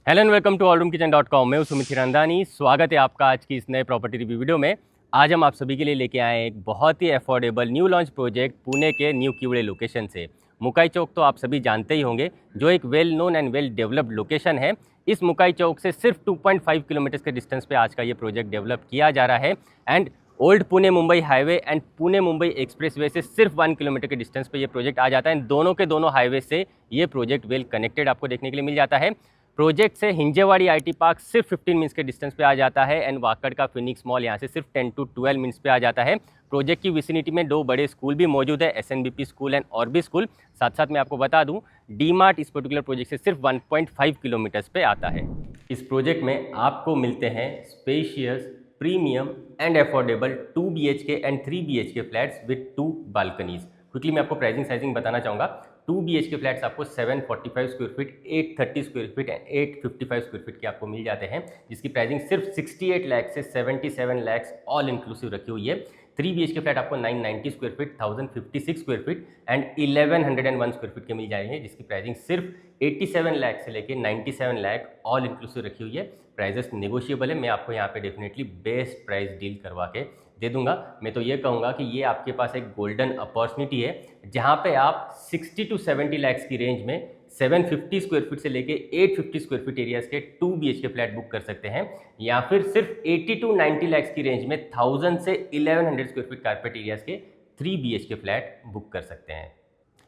Hello and welcome to allroomkitchen.com। मैं हूं सुमित हिरंदानी। स्वागत है आपका आज की इस नए प्रॉपर्टी रिव्यू वीडियो में। आज हम आप सभी के लिए लेके आए हैं एक बहुत ही affordable new launch project Pune new न्यू किवड़े लोकेशन से। मुकाई चौक तो आप सभी जानते ही होंगे, जो एक well known and well developed location है। इस मुकाई चौक से सिर्फ 2.5 किलोमीटर के डिस्टेंस पे आज का ये प्रोजेक्ट डेवलप किया जा रहा है and old Pune Mumbai highway and Pune Mumbai expressway से सिर्फ 1 किलोमीटर के डिस्टेंस पे ये प्रोजेक्ट आ जाता है। दोनों के दोनों हाईवे से ये प्रोजेक्ट वेल कनेक्टेड आपको देखने के लिए मिल जाता है। प्रोजेक्ट से हिंजेवाड़ी आईटी पार्क सिर्फ 15 मिनट्स के डिस्टेंस पे आ जाता है एंड वाकड़ का फिनिक्स मॉल यहाँ से सिर्फ 10 to 12 मिनट्स पे आ जाता है। प्रोजेक्ट की विसिनिटी में 2 बड़े स्कूल भी मौजूद है, एसएनबीपी स्कूल एंड ऑर्बी स्कूल। साथ साथ मैं आपको बता दूं, डी-मार्ट इस पर्टिकुलर प्रोजेक्ट से सिर्फ 1.5 किलोमीटर्स पे आता है। इस प्रोजेक्ट में आपको मिलते हैं spacious, premium and affordable 2 BHK and 3 BHK flats with 2 balconies. Quickly मैं आपको प्राइसिंग साइजिंग बताना चाहूँगा। 2 BHK फ्लैट्स आपको 745 square feet, 830 square feet and 855 square feet के आपको मिल जाते हैं, जिसकी प्राइसिंग सिर्फ 68 लाख से 77 लाख ऑल इंक्लूसिव रखी हुई है। 3 BHK फ्लैट आपको 990 square feet, 1056 square feet and 1101 square feet के मिल जाएंगे, जिसकी प्राइसिंग सिर्फ 87 लाख से लेकर 97 लाख ऑल इंक्लूसिव रखी हुई है। प्राइजेस नेगोशिएबल है। मैं आपको यहाँ पे डेफिनेटली बेस्ट प्राइस डील करवा के दे दूंगा। मैं तो ये कहूँगा कि ये आपके पास एक गोल्डन अपॉर्चुनिटी है, जहाँ पे आप 60 to 70 लाख की रेंज में 750 स्क्वायर फीट से लेके 850 स्क्वायर फीट एरियाज के 2 BHK फ्लैट बुक कर सकते हैं, या फिर सिर्फ 80 to 90 लाख की रेंज में 1000 से 1100 स्क्वायर फीट कारपेट एरियाज के 3 BHK फ्लैट बुक कर सकते हैं।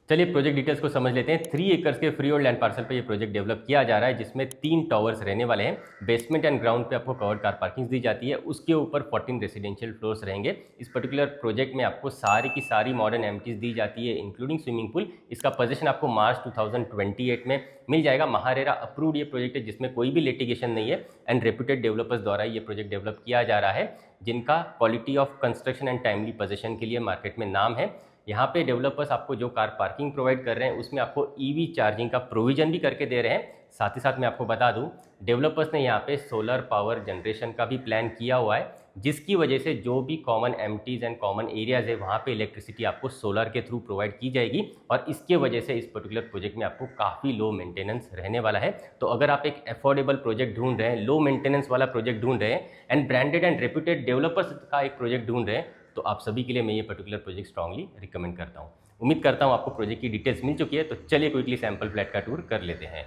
चलिए प्रोजेक्ट डिटेल्स को समझ लेते हैं। 3 एकर्स के फ्री होल्ड लैंड पार्सल पे ये प्रोजेक्ट डेवलप किया जा रहा है, जिसमें 3 टावर्स रहने वाले हैं। बेसमेंट एंड ग्राउंड पे आपको कवर्ड कार पार्किंग दी जाती है, उसके ऊपर 14 रेसिडेंशियल फ्लोर्स रहेंगे। इस पर्टिकुलर प्रोजेक्ट में आपको सारी की सारी मॉडर्न एमिनिटीज दी जाती है, इंक्लूडिंग स्विमिंग पूल। इसका पोजीशन आपको मार्च 2028 में मिल जाएगा। महारेरा अप्रूव्ड ये प्रोजेक्ट है, जिसमें कोई भी लिटिगेशन नहीं है एंड रेप्यूटेड डेवलपर्स द्वारा ये प्रोजेक्ट डेवलप किया जा रहा है, जिनका quality of construction and timely position के लिए मार्केट में नाम है। यहाँ पे डेवलपर्स आपको जो कार पार्किंग प्रोवाइड कर रहे हैं, उसमें आपको ईवी चार्जिंग का प्रोविजन भी करके दे रहे हैं। साथ ही साथ मैं आपको बता दूं, डेवलपर्स ने यहाँ पे सोलर पावर जनरेशन का भी प्लान किया हुआ है, जिसकी वजह से जो भी common amenities and common areas है, वहाँ पे इलेक्ट्रिसिटी आपको सोलर के थ्रू प्रोवाइड की जाएगी। और इसके वजह से इस पर्टिकुलर प्रोजेक्ट में आपको काफ़ी लो मेंटेनेंस रहने वाला है। तो अगर आप एक अफोर्डेबल प्रोजेक्ट ढूंढ रहे हैं, लो मेंटेनेंस वाला प्रोजेक्ट ढूंढ रहे हैं and branded and reputed developers का एक प्रोजेक्ट ढूंढ रहे हैं, तो आप सभी के लिए मैं ये पर्टिकुलर प्रोजेक्ट स्ट्रांगली रिकमेंड करता हूँ। उम्मीद करता हूँ आपको प्रोजेक्ट की डिटेल्स मिल चुकी है। तो चलिए क्विकली सैंपल फ्लैट का टूर कर लेते हैं।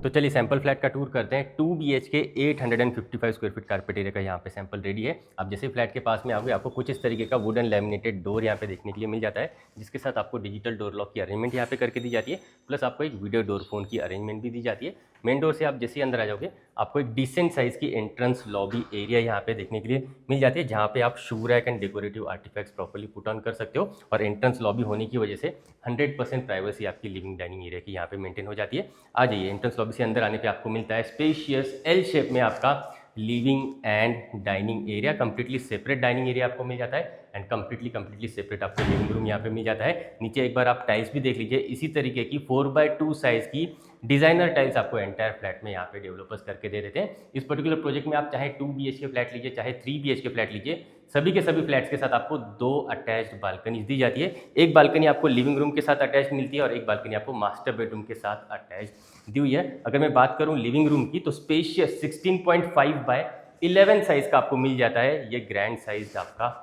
तो चलिए सैंपल फ्लैट का टूर करते हैं। 2 BHK 855 square feet carpet area का यहाँ पे सैंपल रेडी है। आप जैसे फ्लैट के पास में आओगे, आपको कुछ इस तरीके का वुडन लैमिनेटेड डोर यहाँ पे देखने के लिए मिल जाता है, जिसके साथ आपको डिजिटल डोर लॉक की अरेंजमेंट यहाँ पे करके दी जाती है। प्लस आपको एक वीडियो डोर फोन की अरेंजमेंट भी दी जाती है। मेन डोर से आप जैसे ही अंदर आ जाओगे, आपको एक डिसेंट साइज़ की एंट्रेंस लॉबी एरिया यहाँ पे देखने के लिए मिल जाती है, जहाँ पे आप shoe rack and decorative artifacts properly put on कर सकते हो। और एंट्रेंस लॉबी होने की वजह से 100% प्राइवेसी आपकी लिविंग डाइनिंग एरिया की यहाँ पे मेंटेन हो जाती है। आ जाइए, एंट्रेंस लॉबी से अंदर आने पे आपको मिलता है स्पेशियस एल शेप में आपका living and dining area. Completely separate dining area आपको मिल जाता है एंड कंप्लीटली सेपरेट आपको लिविंग रूम यहाँ पे मिल जाता है। नीचे एक बार आप टाइल्स भी देख लीजिए, इसी तरीके की 4x2 साइज की डिजाइनर टाइल्स आपको एंटायर फ्लैट में यहाँ पे डेवलपर्स करके दे देते हैं। इस पर्टिकुलर प्रोजेक्ट में आप चाहे 2 BHK फ्लैट लीजिए, चाहे 3 BHK फ्लैट लीजिए, सभी के सभी फ्लैट्स के साथ आपको 2 अटैच्ड बालकनीज दी जाती है। एक बालकनी आपको लिविंग रूम के साथ अटैच मिलती है और एक बालकनी आपको मास्टर बेडरूम के साथ अटैच दी हुई है। अगर मैं बात करूँ लिविंग रूम की, तो स्पेशियस 16.5x11 साइज का आपको मिल जाता है। ये ग्रैंड साइज आपका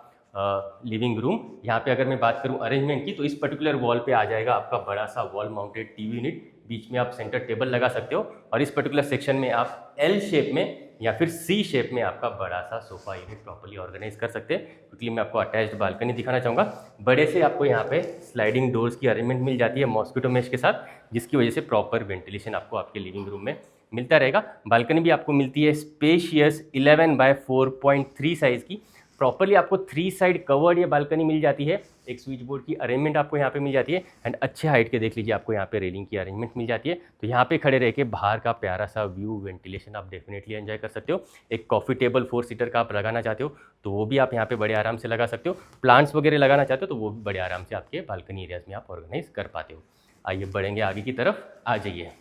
लिविंग रूम। यहाँ पे अगर मैं बात करूँ अरेंजमेंट की, तो इस पर्टिकुलर वॉल पे आ जाएगा आपका बड़ा सा वॉल माउंटेड टीवी यूनिट। बीच में आप सेंटर टेबल लगा सकते हो और इस पर्टिकुलर सेक्शन में आप एल शेप में या फिर सी शेप में आपका बड़ा सा सोफा यूनिट प्रॉपर्ली ऑर्गेनाइज कर सकते हैं। क्योंकि मैं आपको अटैच्ड बालकनी दिखाना चाहूँगा। बड़े से आपको यहाँ पे स्लाइडिंग डोर्स की अरेंजमेंट मिल जाती है मॉस्किटो मेश के साथ, जिसकी वजह से प्रॉपर वेंटिलेशन आपको आपके लिविंग रूम में मिलता रहेगा। बालकनी भी आपको मिलती है स्पेशियस 11x4.3 साइज की। प्रॉपर्ली आपको 3 साइड कवर्ड ये बालकनी मिल जाती है। एक स्विच बोर्ड की अरेंजमेंट आपको यहाँ पे मिल जाती है एंड अच्छे हाइट के देख लीजिए, आपको यहाँ पे रेलिंग की अरेंजमेंट मिल जाती है। तो यहाँ पे खड़े रह के बाहर का प्यारा सा व्यू, वेंटिलेशन आप डेफिनेटली एंजॉय कर सकते हो। एक कॉफ़ी टेबल 4 सीटर का आप लगाना चाहते हो तो वो भी आप यहाँ पे बड़े आराम से लगा सकते हो। प्लांट्स वगैरह लगाना चाहते हो तो वो भी बड़े आराम से आपके बालकनी एरियाज में आप ऑर्गेनाइज कर पाते हो। आइए बढ़ेंगे आगे की तरफ। आ जाइए,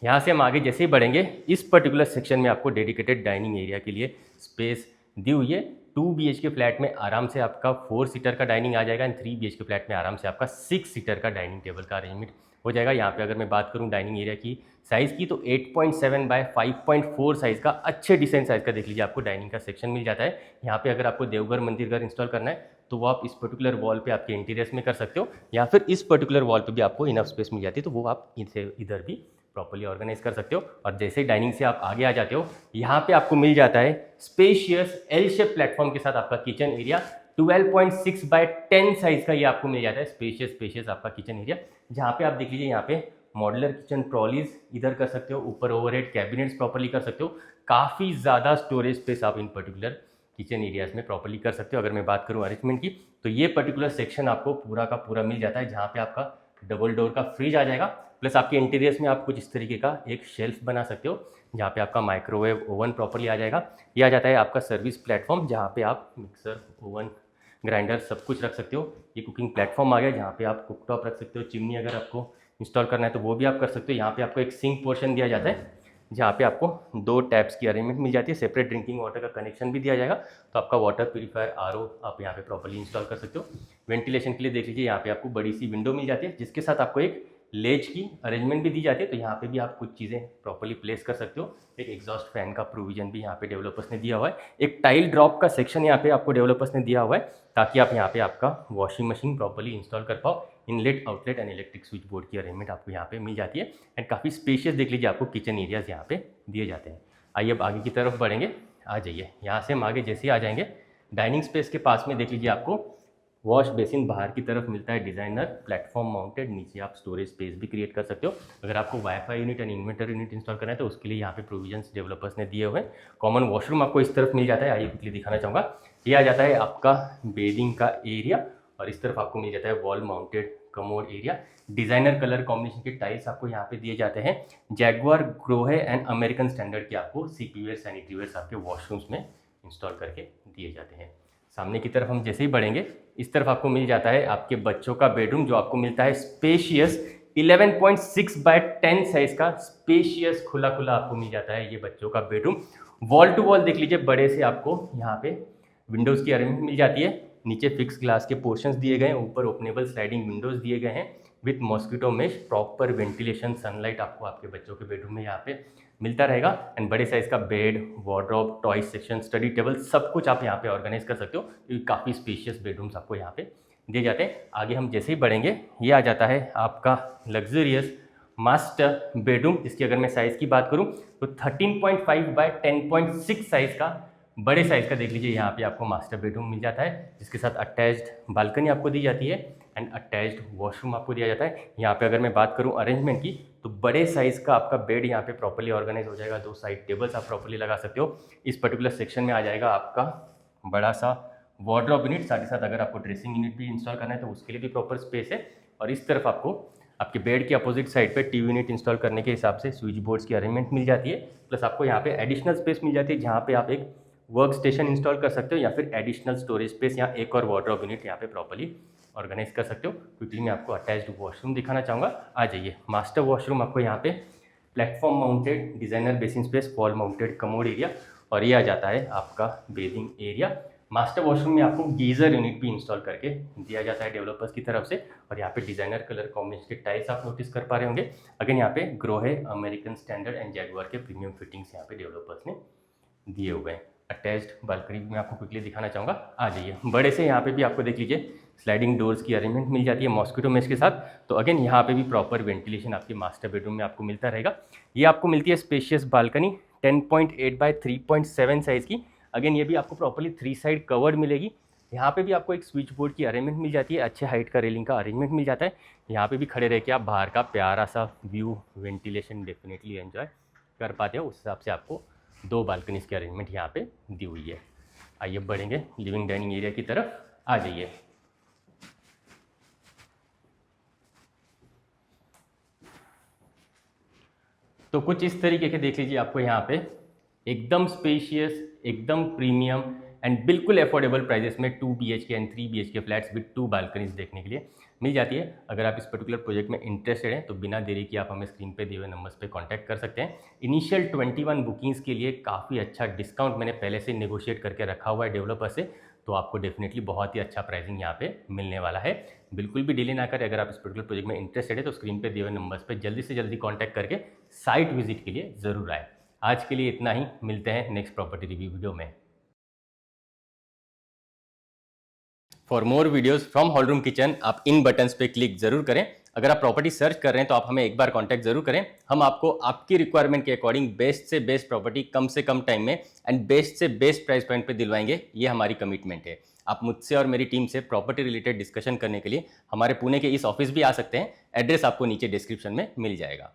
यहाँ से हम आगे जैसे ही बढ़ेंगे, इस पर्टिकुलर सेक्शन में आपको डेडिकेटेड डाइनिंग एरिया के लिए स्पेस दी हुई है। 2 BHK फ्लैट में आराम से आपका 4 सीटर का डाइनिंग आ जाएगा एंड 3 BHK फ्लैट में आराम से आपका 6 सीटर का डाइनिंग टेबल का अरेंजमेंट हो जाएगा। यहाँ पे अगर मैं बात करूँ डाइनिंग एरिया की साइज़ की तो 8.7 बाय 5.4 साइज़ का अच्छे डिसेंट साइज़ का देख लीजिए आपको डाइनिंग का सेक्शन मिल जाता है। यहाँ पे अगर आपको देवघर मंदिर घर इंस्टॉल करना है तो वो आप इस पर्टिकुलर वॉल पे आपके इंटीरियर्स में कर सकते हो, या फिर इस पर्टिकुलर वॉल पे भी आपको इनफ स्पेस मिल जाती है तो वो आप इसे इधर भी प्रॉपर्ली ऑर्गेनाइज कर सकते हो। और जैसे ही डाइनिंग से आप आगे आ जाते हो यहाँ पे आपको मिल जाता है स्पेशियस एल शेप प्लेटफॉर्म के साथ आपका किचन एरिया 12.6 बाय 10 साइज का ये आपको मिल जाता है। स्पेशियस आपका किचन एरिया, जहाँ पे आप देख लीजिए यहाँ पे मॉड्यूलर किचन ट्रॉलीज इधर कर सकते हो, ऊपर ओवरहेड कैबिनेट्स प्रॉपर्ली कर सकते हो। काफ़ी ज़्यादा स्टोरेज स्पेस आप इन पर्टिकुलर किचन एरियाज में प्रॉपर्ली कर सकते हो। अगर मैं बात करूँ अरेंजमेंट की तो ये पर्टिकुलर सेक्शन आपको पूरा का पूरा मिल जाता है, जहाँ पे आपका डबल डोर का फ्रिज आ जाएगा, प्लस आपके इंटीरियर्स में आप कुछ इस तरीके का एक शेल्फ बना सकते हो, जहाँ पे आपका माइक्रोवेव ओवन प्रॉपर्ली आ जाएगा। यह आ जाता है आपका सर्विस प्लेटफॉर्म, जहाँ पे आप मिक्सर ओवन ग्राइंडर सब कुछ रख सकते हो। ये कुकिंग प्लेटफॉर्म आ गया, जहाँ पे आप कुकटॉप रख सकते हो, चिमनी अगर आपको इंस्टॉल करना है तो वो भी आप कर सकते हो। यहाँ पे आपको एक सिंक पोर्शन दिया जाता है, जहाँ पे आपको 2 टैप्स की अरेंजमेंट मिल जाती है, सेपरेट ड्रिंकिंग वाटर का कनेक्शन भी दिया जाएगा। तो आपका वाटर प्यूरीफायर आरओ आप यहाँ पे प्रॉपर्ली इंस्टॉल कर सकते हो। वेंटिलेशन के लिए देख लीजिए यहाँ पे आपको बड़ी सी विंडो मिल जाती है, जिसके साथ आपको एक लेज की अरेंजमेंट भी दी जाती है, तो यहाँ पे भी आप कुछ चीज़ें प्रॉपर्ली प्लेस कर सकते हो। एक एग्जॉस्ट फैन का प्रोविजन भी यहाँ पे डेवलपर्स ने दिया हुआ है। एक टाइल ड्रॉप का सेक्शन यहाँ पे आपको डेवलपर्स ने दिया हुआ है, ताकि आप यहाँ पे आपका वॉशिंग मशीन प्रॉपर्ली इंस्टॉल कर पाओ। Inlet outlet and electric switch board की अरेंजमेंट आपको यहाँ पे मिल जाती है। एंड काफ़ी स्पेशियस देख लीजिए आपको किचन एरियाज यहाँ पे दिए जाते हैं। आइए अब आगे की तरफ बढ़ेंगे, आ जाइए। यहाँ से हम आगे जैसे ही आ जाएंगे डाइनिंग स्पेस के पास में देख लीजिए आपको वॉश बेसिन बाहर की तरफ मिलता है, डिज़ाइनर प्लेटफॉर्म माउंटेड। नीचे आप स्टोरेज स्पेस भी क्रिएट कर सकते हो। अगर आपको wifi unit and inverter unit install करना है तो उसके लिए यहाँ पे प्रोविजंस डेवलपर्स ने दिए हुए हैं। कॉमन वॉशरूम आपको इस तरफ मिल जाता है, आइए क्विकली दिखाना चाहूँगा। ये आ जाता है आपका बेडिंग का एरिया, और इस तरफ आपको मिल जाता है wall mounted commode area. Designer colour combination के टाइल्स आपको यहाँ पे दिए जाते हैं। Jaguar, Grohe and American standard के आपको सीपीवेयर सैनिटरी वेयर्स आपके वॉशरूम्स में इंस्टॉल करके दिए जाते हैं। सामने की तरफ हम जैसे ही बढ़ेंगे इस तरफ आपको मिल जाता है आपके बच्चों का बेडरूम, जो आपको मिलता है स्पेशियस 11.6 बाय 10 साइज का स्पेशियस खुला खुला आपको मिल जाता है ये बच्चों का बेडरूम। वॉल टू वॉल देख लीजिए बड़े से आपको यहाँ पे विंडोज़ की अरेंजमेंट मिल जाती है। नीचे फिक्स ग्लास के पोर्शंस दिए गए हैं, ऊपर ओपनेबल स्लाइडिंग विंडोज़ दिए गए हैं with mosquito mesh. Proper ventilation sunlight आपको आपके बच्चों के बेडरूम में यहाँ पे मिलता रहेगा। एंड बड़े साइज़ का bed, wardrobe, toy section, study table सब कुछ आप यहाँ पे ऑर्गेनाइज कर सकते हो, क्योंकि काफ़ी स्पेशियस बेडरूम्स आपको यहाँ पे दिए जाते हैं। आगे हम जैसे ही बढ़ेंगे ये आ जाता है आपका लग्जरियस मास्टर बेडरूम, जिसकी अगर मैं साइज़ की बात करूँ तो 13.5 बाय 10.6 साइज़ का बड़े साइज़ का देख लीजिए यहाँ पे आपको मास्टर बेडरूम मिल जाता है, जिसके साथ अटैच्ड बालकनी आपको दी जाती है एंड अटैच्ड वॉशरूम आपको दिया जाता है। यहाँ पे अगर मैं बात करूँ अरेंजमेंट की तो बड़े साइज़ का आपका बेड यहाँ पे प्रॉपर्ली ऑर्गेनाइज हो जाएगा। 2 साइड टेबल्स आप प्रॉपर्ली लगा सकते हो। इस पर्टिकुलर सेक्शन में आ जाएगा आपका बड़ा सा वार्डरोब यूनिट, साथ ही साथ अगर आपको ड्रेसिंग यूनिट भी इंस्टॉल करना है तो उसके लिए भी प्रॉपर स्पेस है। और इस तरफ आपको आपके बेड के अपोजिट साइड पे टीवी यूनिट इंस्टॉल करने के हिसाब से स्विच बोर्ड्स की अरेंजमेंट मिल जाती है। प्लस आपको यहाँ पे एडिशनल स्पेस मिल जाती है, जहाँ पे आप एक वर्क स्टेशन इंस्टॉल कर सकते हो, या फिर एडिशनल स्टोरेज स्पेस या एक और वार्डरोब यूनिट यहाँ पे प्रॉपर्ली ऑर्गेनाइज कर सकते हो। क्विकली मैं आपको अटैच्ड वॉशरूम दिखाना चाहूँगा, आ जाइए। मास्टर वॉशरूम आपको यहाँ पे platform mounted designer basin space, wall mounted commode area, और ये आ जाता है आपका बेसिंग एरिया। मास्टर वॉशरूम में आपको गीज़र यूनिट भी इंस्टॉल करके दिया जाता है डेवलपर्स की तरफ से। और यहाँ पे डिज़ाइनर कलर कॉम्बिनेशन के टाइल्स आप नोटिस कर पा रहे होंगे। अगेन यहाँ पे Grohe, American standard and Jaguar के प्रीमियम फिटिंग्स यहाँ पे डेवलपर्स ने दिए हुए हैं। अटैच्ड बालकनी में आपको क्विकली दिखाना चाहूँगा, आ जाइए। बड़े से यहाँ पे भी आपको देख लीजिए स्लाइडिंग डोर्स की अरेंजमेंट मिल जाती है मॉस्किटो मेश के साथ। तो अगेन यहाँ पे भी प्रॉपर वेंटिलेशन आपके मास्टर बेडरूम में आपको मिलता रहेगा। ये आपको मिलती है स्पेशियस बालकनी 10.8 बाय 3.7 साइज़ की। अगेन ये भी आपको प्रॉपर्ली 3 साइड कवर्ड मिलेगी। यहाँ पे भी आपको एक स्विच बोर्ड की अरेंजमेंट मिल जाती है, अच्छे हाइट का रेलिंग का अरेंजमेंट मिल जाता है। यहाँ पे भी खड़े रह के आप बाहर का प्यारा सा व्यू, वेंटिलेशन डेफिनेटली एंजॉय कर पाते हो। उस हिसाब से आपको 2 बालकनीज़ की अरेंजमेंट यहाँ पे दी हुई है। आइए बढ़ेंगे लिविंग डाइनिंग एरिया की तरफ, आ जाइए। तो कुछ इस तरीके के देख लीजिए आपको यहाँ पे एकदम स्पेशियस, एकदम प्रीमियम एंड बिल्कुल अफोर्डेबल प्राइजेस में 2 BHK and 3 BHK flats with 2 balconies देखने के लिए मिल जाती है। अगर आप इस पर्टिकुलर प्रोजेक्ट में इंटरेस्टेड हैं तो बिना देरी के आप हमें स्क्रीन पे दिए हुए नंबर्स पे कांटेक्ट कर सकते हैं। इनिशियल 21 बुकिंग्स के लिए काफ़ी अच्छा डिस्काउंट मैंने पहले से नेगोशिएट करके रखा हुआ है डेवलपर से, तो आपको डेफिनेटली बहुत ही अच्छा प्राइसिंग यहाँ पे मिलने वाला है। बिल्कुल भी डिले ना करें। अगर आप इस पर्टिकुलर प्रोजेक्ट में इंटरेस्टेड है तो स्क्रीन पे दिए हुए नंबर्स पे जल्दी से जल्दी कॉन्टैक्ट करके साइट विजिट के लिए ज़रूर आए। आज के लिए इतना ही, मिलते हैं नेक्स्ट प्रॉपर्टी रिव्यू वीडियो में। For more videos from hall room kitchen आप इन बटन्स पे क्लिक जरूर करें। अगर आप प्रॉपर्टी सर्च कर रहे हैं तो आप हमें एक बार कांटेक्ट जरूर करें। हम आपको आपकी रिक्वायरमेंट के अकॉर्डिंग बेस्ट से बेस्ट प्रॉपर्टी कम से कम टाइम में एंड बेस्ट से बेस्ट प्राइस पॉइंट पे दिलवाएंगे। ये हमारी कमिटमेंट है। आप मुझसे और मेरी टीम से प्रॉपर्टी रिलेटेड डिस्कशन करने के लिए हमारे पुणे के इस ऑफिस भी आ सकते हैं। एड्रेस आपको नीचे डिस्क्रिप्शन में मिल जाएगा।